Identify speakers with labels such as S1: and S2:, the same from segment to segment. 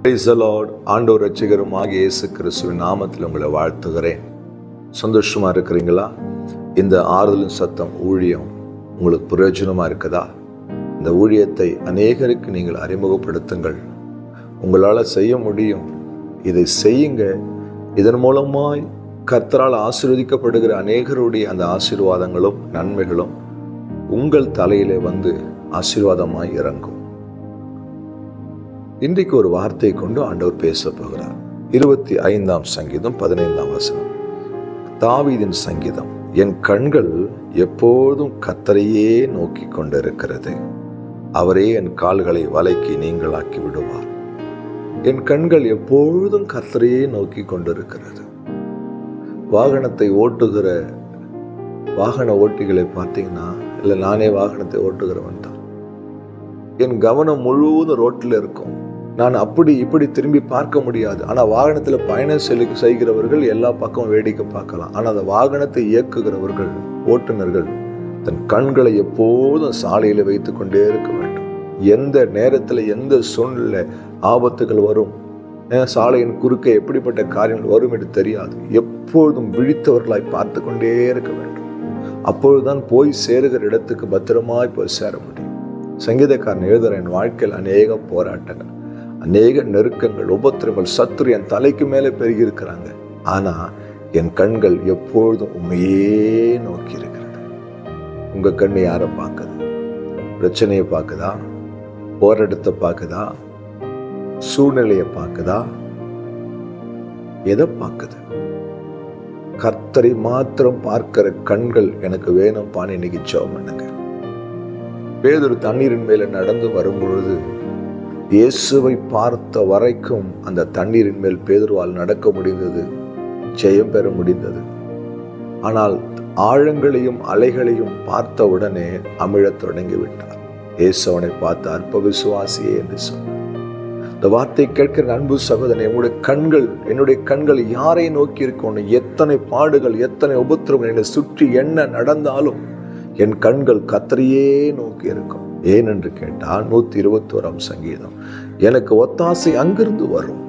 S1: Praise the Lord. ஆண்டவர் ரட்சகருமாகிய இயேசு கிறிஸ்துவின் நாமத்தில் உங்களை வாழ்த்துகிறேன். சந்தோஷமா இருக்கிறீங்களா? இந்த ஆறுதலின் சத்தம் ஊழியம் உங்களுக்கு பிரயோஜனமா இருக்குதா? இந்த ஊழியத்தை அநேகருக்கு நீங்கள் அறிமுகப்படுத்துங்கள். உங்களால் செய்ய முடியும். இதை செய்யுங்க. இதன் மூலமாய் கர்த்தரால் ஆசீர்வதிக்கப்படுகிற அநேகருடைய அந்த ஆசீர்வாதங்களும் நன்மைகளும் உங்கள் தலையிலே வந்து ஆசீர்வாதமாய் இறங்கும். இன்றைக்கு ஒரு வார்த்தையை கொண்டு ஆண்டவர் பேச போகிறார். 25ஆம் சங்கீதம் 15ஆம் வசனம். தாவீதின் சங்கீதம். என் கண்கள் எப்போதும் கர்த்தரையே நோக்கி கொண்டிருக்கிறது. அவரே என் கால்களை வலைக்கு நீங்களாக்கி விடுவார். என் கண்கள் எப்பொழுதும் கர்த்தரையே நோக்கி கொண்டிருக்கிறது. வாகனத்தை ஓட்டுகிற வாகன ஓட்டிகளை பார்த்தீங்கன்னா, இல்லை நானே வாகனத்தை ஓட்டுகிறவன் தான், என் கவனம் முழுவதும் ரோட்டில் இருக்கும். நான் அப்படி இப்படி திரும்பி பார்க்க முடியாது. ஆனால் வாகனத்தில் பயணம் செய்கிறவர்கள் எல்லா பக்கமும் வேடிக்கை பார்க்கலாம். ஆனால் அந்த வாகனத்தை இயக்குகிறவர்கள், ஓட்டுநர்கள் தன் கண்களை எப்போதும் சாலையில் வைத்து கொண்டே இருக்க வேண்டும். எந்த நேரத்தில் எந்த சூழ்நிலை ஆபத்துகள் வரும், சாலையின் குறுக்கே எப்படிப்பட்ட காரியங்கள் வரும் என்று தெரியாது. எப்பொழுதும் விழித்தவர்களாய் பார்த்து கொண்டே இருக்க வேண்டும். அப்பொழுதுதான் போய் சேருகிற இடத்துக்கு பத்திரமாய் போய் சேர முடியும். சங்கீதக்காரன் எழுதுகிற, என் வாழ்க்கையில் அநேக போராட்டங்கள், அநேக நெருக்கங்கள், உபத்திரங்கள், சத்துரு என் தலைக்கு மேலே பெருகி இருக்கிறாங்க. ஆனால் என் கண்கள் எப்பொழுதும் உண்மையே நோக்கி இருக்கிறது. உங்க கண்ணு யாரை பார்க்குது? பிரச்சனையை பார்க்குதா? போராட்டத்தை பார்க்குதா? சூழ்நிலையை பார்க்குதா? எதை பார்க்குது? கர்த்தரை மாத்திரம் பார்க்கிற கண்கள் எனக்கு வேணும்பான்னு இன்னைக்கு ஜெபம் பண்ணுங்க. பேதுரு தண்ணீரின் மேல நடந்து வரும்பொழுது இயேசுவை பார்த்த வரைக்கும் அந்த தண்ணீரின் மேல் பேதுருவால் நடக்க முடிந்தது, ஜெயம் பெற முடிந்தது. ஆனால் ஆழங்களையும் அலைகளையும் பார்த்த உடனே அமிழத் தொடங்கிவிட்டார். இயேசு அவனை பார்த்து அற்ப விசுவாசியே என்று சொன்னார். இந்த வார்த்தை கேட்கிற அன்பு சகோதரனே, என்னுடைய கண்கள் யாரை நோக்கி இருக்கணும்? எத்தனை பாடுகள், எத்தனை உபத்திரங்கள் என்னை சுற்றி என்ன நடந்தாலும் என் கண்கள் கர்த்தரையே நோக்கி இருக்கும். ஏனென்று கேட்டால் 121ஆம் சங்கீதம், எனக்கு ஒத்தாசை அங்கிருந்து வரும்.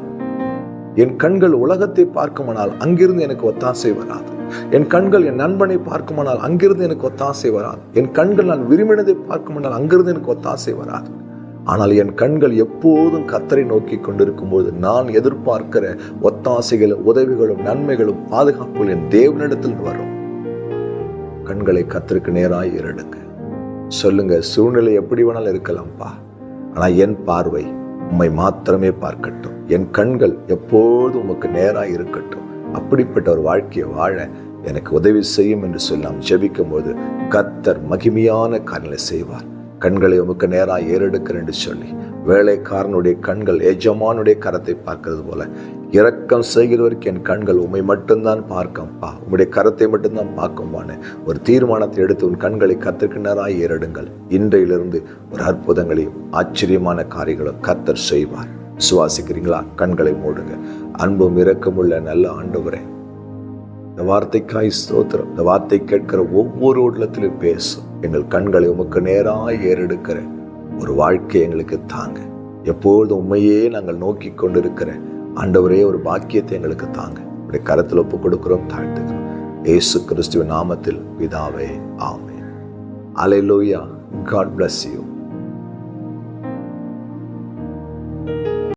S1: என் கண்கள் உலகத்தை பார்க்குமானால் அங்கிருந்து எனக்கு ஒத்தாசை வராது. என் கண்கள் என் நண்பனை பார்க்குமானால் அங்கிருந்து எனக்கு ஒத்தாசை வராது. என் கண்கள் நான் விரும்பினதை பார்க்குமானால் அங்கிருந்து எனக்கு ஒத்தாசை வராது. ஆனால் என் கண்கள் எப்போதும் கர்த்தரை நோக்கி கொண்டிருக்கும் போது நான் எதிர்பார்க்கிற ஒத்தாசைகளும் உதவிகளும் நன்மைகளும் பாதுகாப்புகள் என் தேவனிடத்தில் வரும். கண்களை கர்த்தருக்கு நேராய் ஏறெடுங்க. சொல்லுங்க, சூழ்நிலை எப்படி வேணாலும் இருக்கலாம்ப்பா, ஆனால் என் பார்வை உம்மை மாத்திரமே பார்க்கட்டும். என் கண்கள் எப்போதும் உமக்கு நேராக இருக்கட்டும். அப்படிப்பட்ட ஒரு வாழ்க்கையை வாழ எனக்கு உதவி செய்யும் என்று சொல்லி நாம் ஜெபிக்கும் போது கர்த்தர் மகிமையான காரியங்களை செய்வார். கண்களை உமக்கு நேராக ஏறெடுக்கிறேன் என்று சொல்லி, வேலைக்காரனுடைய கண்கள் எஜமானுடைய கரத்தை பார்க்கிறது போல இரக்கம் செய்கிறவருக்கு என் கண்கள் உம்மை மட்டும்தான் பார்க்கும்பா, உம்முடைய கரத்தை மட்டும்தான் பார்க்கும்பான்னு ஒரு தீர்மானத்தை எடுத்து உன் கண்களை கர்த்தருக்கு நேராக ஏறெடுங்கள். இன்றையிலிருந்து ஒரு அற்புதங்களையும் ஆச்சரியமான காரியங்களும் கர்த்தர் செய்வார். விசுவாசிக்கிறீங்களா? கண்களை மூடுங்க. அன்பும் இரக்கமுள்ள நல்ல ஆண்டவரே, இந்த வார்த்தைக்காய் ஸ்தோத்திரம். இந்த வார்த்தை கேட்கிற ஒவ்வொரு உள்ளத்திலும் பேசும். எங்கள் கண்களை உமக்கு நேராக ஏறெடுக்கிற ஒரு வாழ்க்கை எங்களுக்கு தாங்க. எப்பொழுதும் உண்மையே நாங்கள் நோக்கி கொண்டிருக்கிற ஆண்டவரே ஒரு பாக்கியத்தை எங்களுக்கு தாங்க. உடைய கரத்தில் ஒப்பு கொடுக்கிறோம், தாழ்த்துக்கிறோம். இயேசு கிறிஸ்துவின் நாமத்தில் பிதாவே, ஆமென். அல்லேலூயா. God bless you.